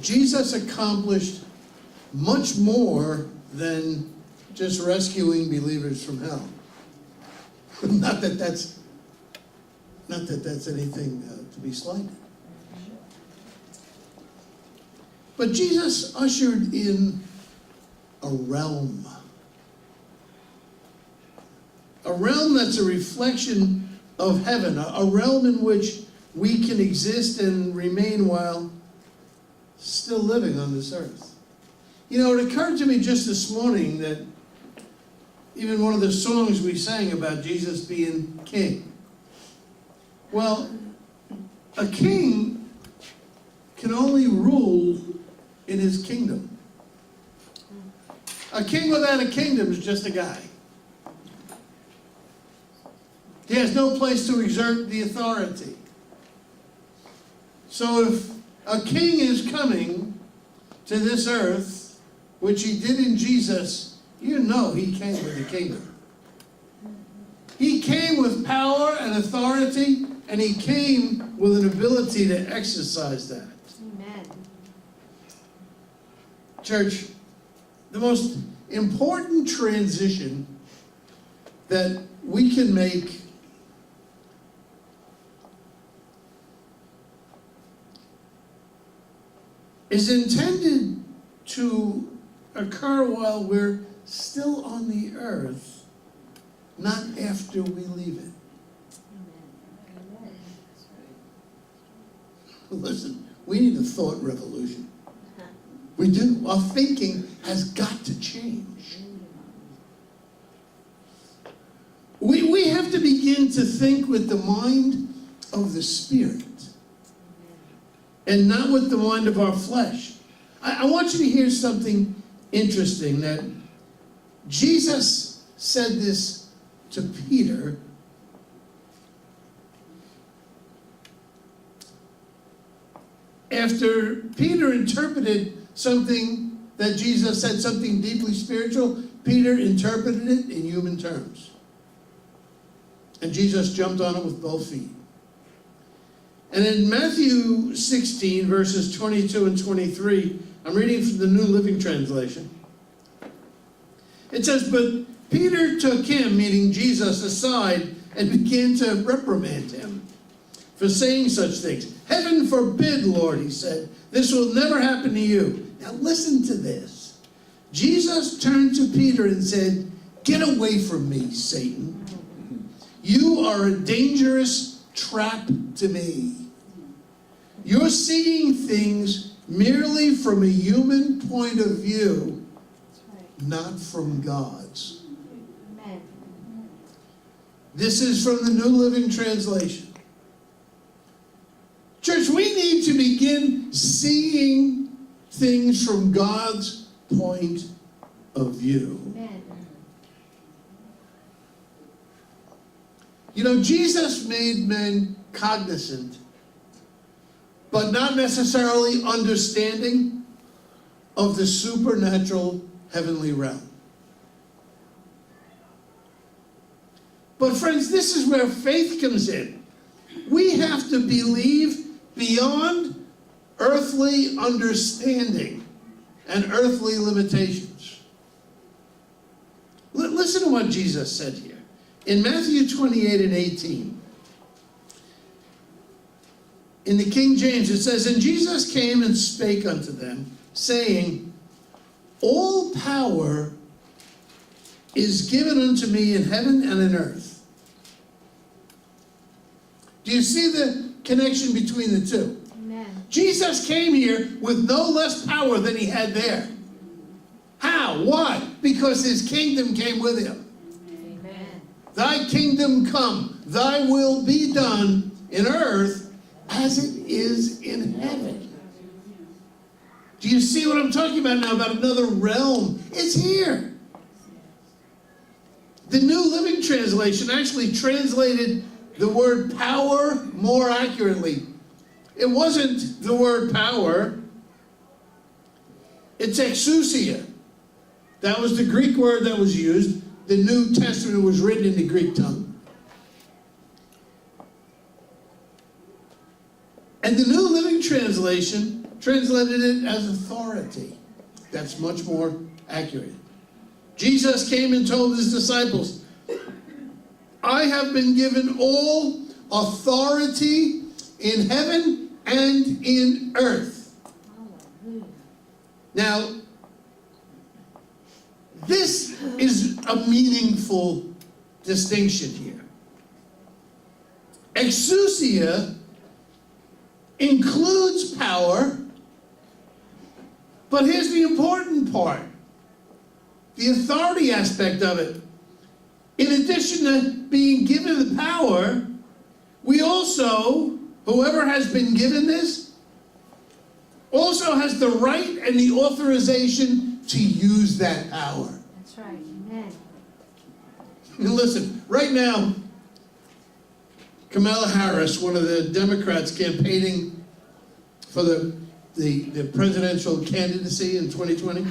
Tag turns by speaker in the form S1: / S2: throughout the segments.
S1: Jesus accomplished much more than just rescuing believers from hell. Not that that's anything to be slighted. But Jesus ushered in a realm that's a reflection of heaven, a realm in which we can exist and remain while still living on this earth. You know, it occurred to me just this morning that even one of the songs we sang about Jesus being king. Well, a king can only rule in his kingdom. A king without a kingdom is just a guy. He has no place to exert the authority. So if a king is coming to this earth, which he did in Jesus, you know he came with a kingdom. He came with power and authority, and he came with an ability to exercise that.
S2: Amen.
S1: Church, the most important transition that we can make is intended to occur while we're still on the earth, not after we leave it.
S2: Amen.
S1: Listen, we need a thought revolution. We do. Our thinking has got to change. We have to begin to think with the mind of the Spirit and not with the mind of our flesh. I want you to hear something interesting, that Jesus said this to Peter after Peter interpreted something that Jesus said, something deeply spiritual. Peter interpreted it in human terms. And Jesus jumped on it with both feet. And in Matthew 16, verses 22 and 23, I'm reading from the New Living Translation. It says, "But Peter took him," meaning Jesus, "aside and began to reprimand him for saying such things. 'Heaven forbid, Lord,' he said, 'this will never happen to you.'" Now listen to this. Jesus turned to Peter and said, "Get away from me, Satan. You are a dangerous trap to me. You're seeing things merely from a human point of view, not from God's."
S2: Amen.
S1: This is from the New Living Translation. Church, we need to begin seeing things from God's point of view.
S2: Amen.
S1: You know, Jesus made men cognizant, but not necessarily understanding, of the supernatural heavenly realm. But friends, this is where faith comes in. We have to believe beyond earthly understanding and earthly limitations. Listen to what Jesus said here. In Matthew 28 and 18, in the King James, it says, "And Jesus came and spake unto them, saying, All power is given unto me in heaven and in earth." Do you see the connection between the two?
S2: Amen.
S1: Jesus came here with no less power than he had there. How? Why? Because his kingdom came with him.
S2: Amen.
S1: Thy kingdom come, thy will be done in earth as it is in heaven. Do you see what I'm talking about now, about another realm? It's here. The New Living Translation actually translated the word power more accurately. It wasn't the word power. It's exousia. That was the Greek word that was used. The New Testament was written in the Greek tongue. And the New Living translation translated it as authority. That's much more accurate. Jesus came and told his disciples, I have been given all authority in heaven and in earth.
S2: Hallelujah.
S1: Now, this is a meaningful distinction here. Exousia includes power, but here's the important part, the authority aspect of it. In addition to being given the power, we also, whoever has been given this, also has the right and the authorization to use that power.
S2: That's right. Amen.
S1: And listen, right now, Kamala Harris, one of the Democrats campaigning for the presidential candidacy in 2020,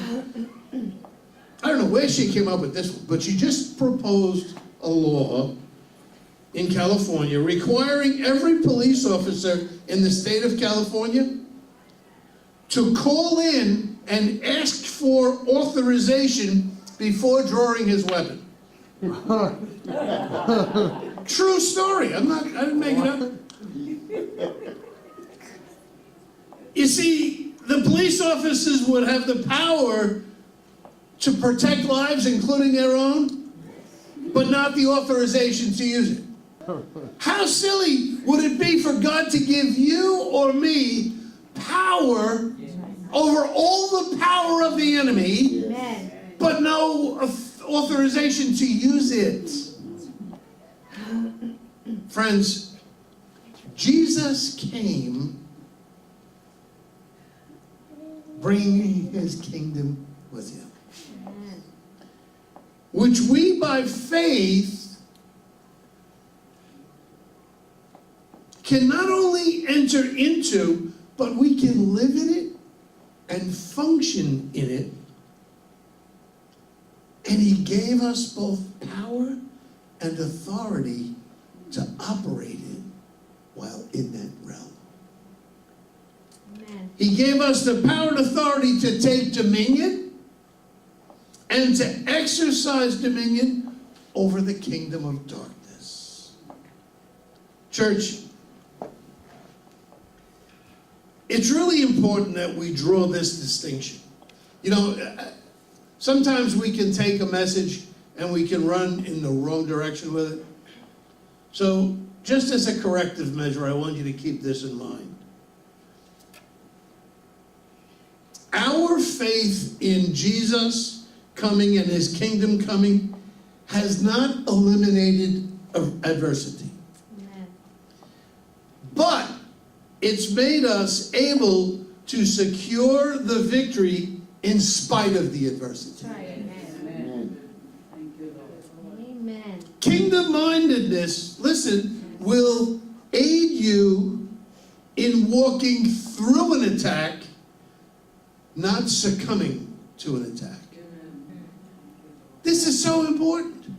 S1: I don't know where she came up with this one, but she just proposed a law in California requiring every police officer in the state of California to call in and ask for authorization before drawing his weapon. True story. I didn't make it up. You see, the police officers would have the power to protect lives, including their own, but not the authorization to use it. How silly would it be for God to give you or me power over all the power of the enemy,
S2: Amen.
S1: but no authorization to use it? Friends, Jesus came bringing his kingdom with him,
S2: Amen.
S1: which we by faith can not only enter into, but we can live in it and function in it. And he gave us both power and authority to operate in while in that realm.
S2: Amen.
S1: He gave us the power and authority to take dominion and to exercise dominion over the kingdom of darkness. Church, it's really important that we draw this distinction. You know, sometimes we can take a message and we can run in the wrong direction with it. So, just as a corrective measure, I want you to keep this in mind. Our faith in Jesus coming and his kingdom coming has not eliminated adversity.
S2: Amen.
S1: But it's made us able to secure the victory in spite of the adversity.
S2: That's right. Amen. Amen.
S1: Kingdom-mindedness, listen, will aid you in walking through an attack, not succumbing to an attack. This is so important.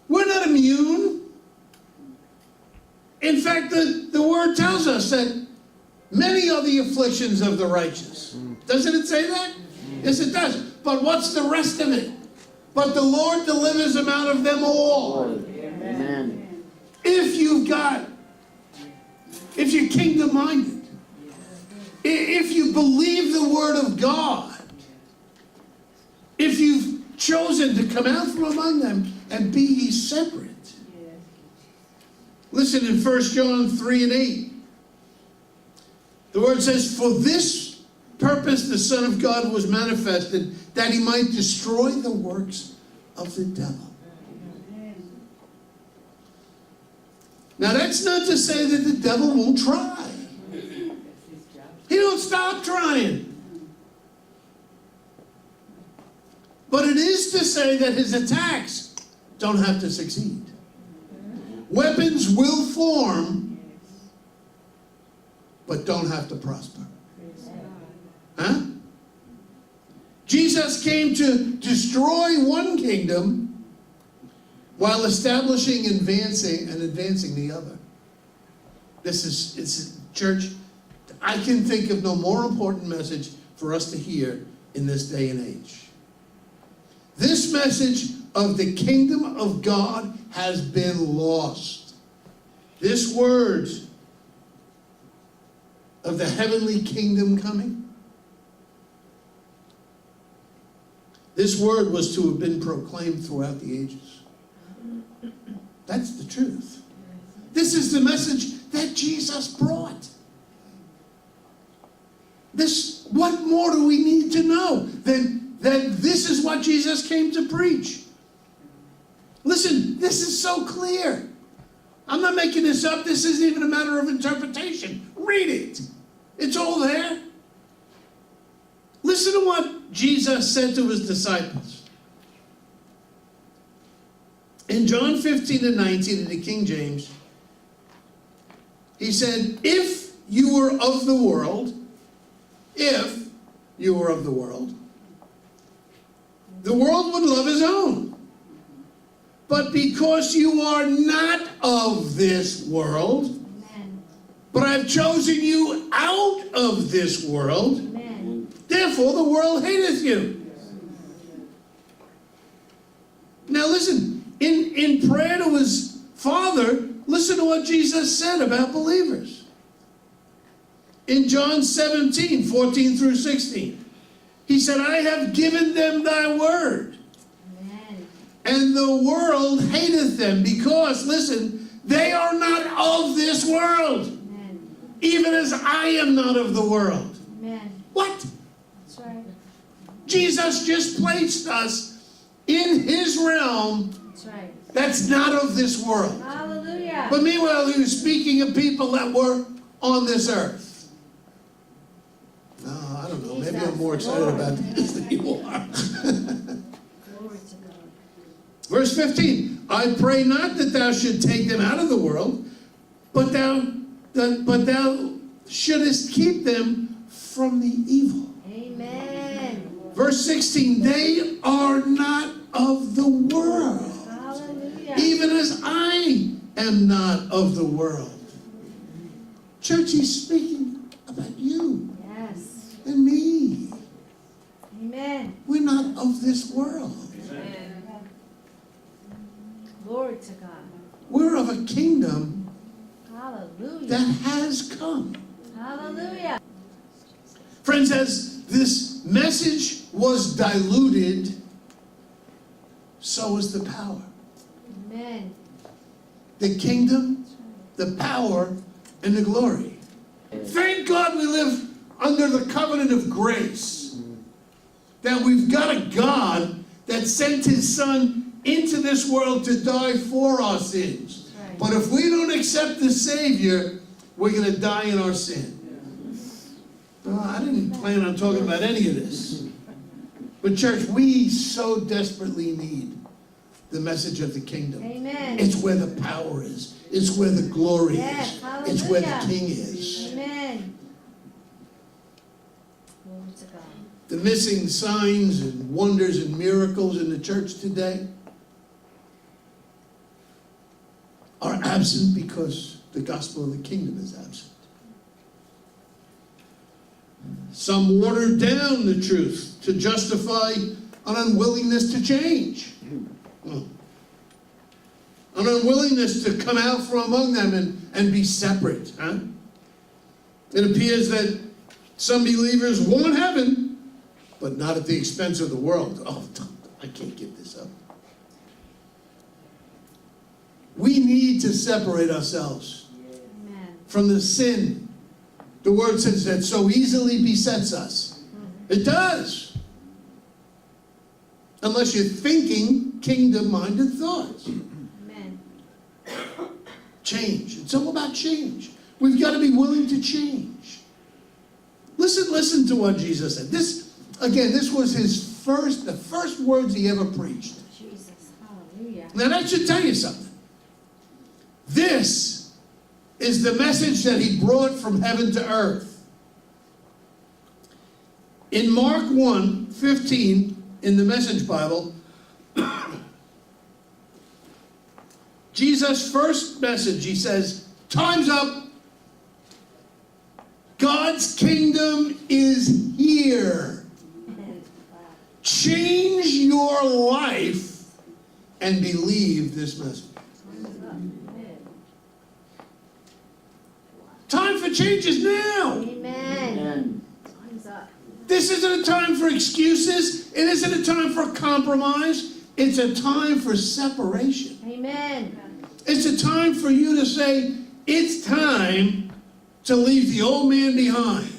S1: We're not immune. In fact, the word tells us that many are the afflictions of the righteous. Doesn't it say that? Yes, it does. But what's the rest of it? But the Lord delivers them out of them all.
S3: Amen.
S1: If you're kingdom-minded, if you believe the word of God, if you've chosen to come out from among them and be ye separate. Listen in 1 John 3:8. The word says, for this purpose the Son of God was manifested, that he might destroy the works of the devil. Now that's not to say that the devil won't try. He don't stop trying. But it is to say that his attacks don't have to succeed. Weapons will form, but don't have to prosper. Huh? Jesus came to destroy one kingdom while establishing and advancing the other. Church, I can think of no more important message for us to hear in this day and age. This message of the kingdom of God has been lost. This word of the heavenly kingdom coming, this word was to have been proclaimed throughout the ages. That's the truth. This is the message that Jesus brought. What more do we need to know than this is what Jesus came to preach? Listen, this is so clear. I'm not making this up. This isn't even a matter of interpretation. Read it. It's all there. Listen to what Jesus said to his disciples. In John 15 and 19 in the King James, he said, if you were of the world, the world would love his own. But because you are not of this world,
S2: Amen.
S1: but I've chosen you out of this world,
S2: Amen.
S1: therefore the world hateth you. Now listen, in prayer to his Father, listen to what Jesus said about believers. In John 17, 14 through 16, he said, I have given them thy word,
S2: Amen.
S1: and the world hateth them, because, listen, they are not of this world,
S2: Amen.
S1: even as I am not of the world.
S2: Amen.
S1: What?
S2: That's right.
S1: Jesus just placed us in his realm
S2: That's right.
S1: that's not of this world.
S2: Hallelujah.
S1: But meanwhile, he was speaking of people that were on this earth. No, I don't know. Maybe I'm more excited about this than you are.
S2: Glory to God.
S1: Verse 15, I pray not that thou should take them out of the world, but thou shouldest keep them from the evil.
S2: Amen.
S1: Verse 16, they are not of the world,
S2: Hallelujah.
S1: even as I am not of the world. Church, he's speaking about you
S2: Yes.
S1: and me.
S2: Amen.
S1: We're not of this world.
S2: Amen. Glory to God.
S1: We're of a kingdom
S2: Hallelujah.
S1: that has come.
S2: Hallelujah.
S1: Friends, as this message was diluted, so was the power.
S2: Amen.
S1: The kingdom, the power, and the glory. Thank God we live under the covenant of grace. That we've got a God that sent his son into this world to die for our sins.
S2: Right.
S1: But if we don't accept the Savior, we're going to die in our sin. I didn't plan on talking about any of this. But church, we so desperately need the message of the kingdom.
S2: Amen.
S1: It's where the power is. It's where the glory
S2: Yes,
S1: is. It's where the
S2: hallelujah.
S1: king is.
S2: Amen. Glory to God.
S1: The missing signs and wonders and miracles in the church today are absent because the gospel of the kingdom is absent. Some watered down the truth to justify an unwillingness to change. An unwillingness to come out from among them and be separate. Huh? It appears that some believers want heaven, but not at the expense of the world. Oh, I can't give this up. We need to separate ourselves
S2: Amen.
S1: from the sin the word says that so easily besets us. It does. Unless you're thinking kingdom-minded thoughts.
S2: Amen.
S1: Change. It's all about change. We've got to be willing to change. Listen to what Jesus said. This was the first words he ever preached.
S2: Jesus. Hallelujah.
S1: Now that should tell you something. This is the message that he brought from heaven to earth. In Mark 1:15, in the Message Bible, Jesus' first message, he says, time's up. God's kingdom is here. Change your life and believe this message. Time for change is now.
S2: Amen. Time's up.
S1: This isn't a time for excuses. It isn't a time for compromise. It's a time for separation.
S2: Amen.
S1: It's a time for you to say, it's time to leave the old man behind.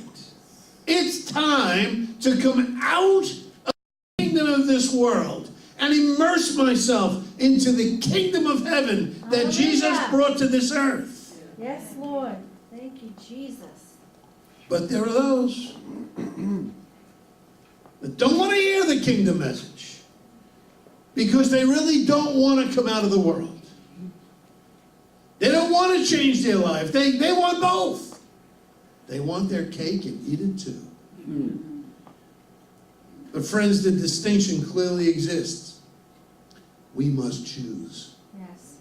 S1: It's time to come out of the kingdom of this world and immerse myself into the kingdom of heaven that
S2: Hallelujah.
S1: Jesus brought to this earth.
S2: Yes, Lord. Thank you, Jesus.
S1: But there are those that don't want to hear the kingdom message because they really don't want to come out of the world. They don't want to change their life. They want both. They want their cake and eat it too. But friends, the distinction clearly exists. We must choose.
S2: Yes.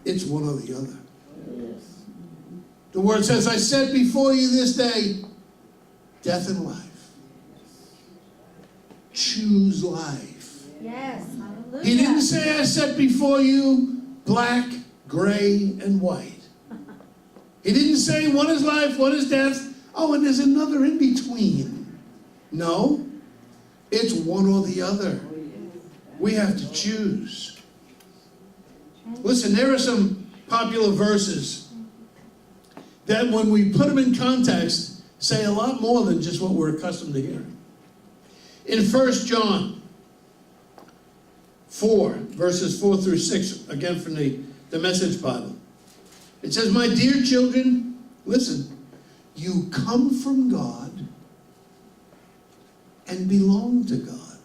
S1: It's one or the other. The word says, I set before you this day death and life. Choose life.
S2: Yes. Hallelujah.
S1: He didn't say I set before you black, gray, and white. He didn't say one is life, one is death. Oh, and there's another in between. No, it's one or the other. We have to choose. Listen, there are some popular verses that when we put them in context, say a lot more than just what we're accustomed to hearing. In 1 John 4, verses 4 through 6, again from the Message Bible, it says, my dear children, listen, you come from God and belong to God.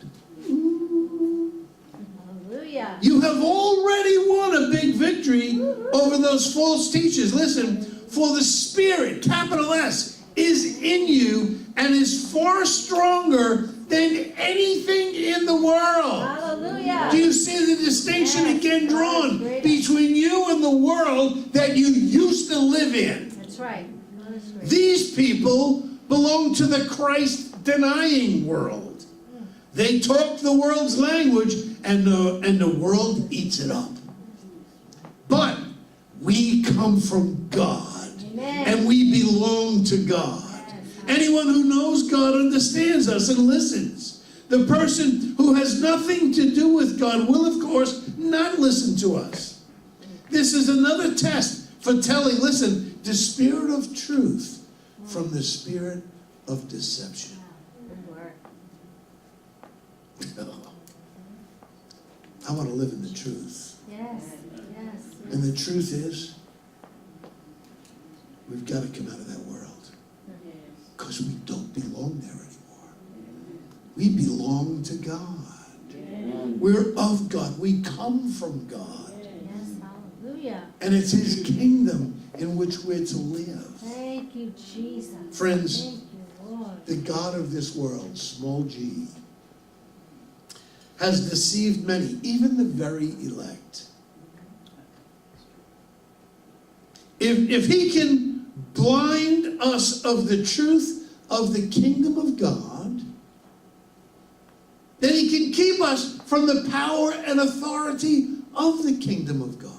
S2: Hallelujah.
S1: You have already won a big victory over those false teachers. Listen, for the Spirit, capital S, is in you and is far stronger than anything in the world.
S2: Hallelujah.
S1: Do you see the distinction
S2: Yes,
S1: again drawn
S2: great.
S1: between you and the world that you used to live in?
S2: That's right. God is great.
S1: These people belong to the Christ-denying world. They talk the world's language, and the world eats it up. But we come from God,
S2: Amen.
S1: and we belong to God. Anyone who knows God understands us and listens. The person who has nothing to do with God will, of course, not listen to us. This is another test for telling, listen, the spirit of truth from the spirit of deception.
S2: Good word.
S1: I want to live in the truth.
S2: Yes. Yes.
S1: And the truth is, we've got to come out of that world. Because we don't belong there anymore. We belong to God. We're of God. We come from God.
S2: Yes. Hallelujah.
S1: And it's His kingdom in which we're to live.
S2: Thank you, Jesus.
S1: Friends,
S2: Thank you, Lord.
S1: the God of this world, small g, has deceived many, even the very elect. If He can blind us of the truth of the kingdom of God, then He can keep us from the power and authority of the kingdom of God.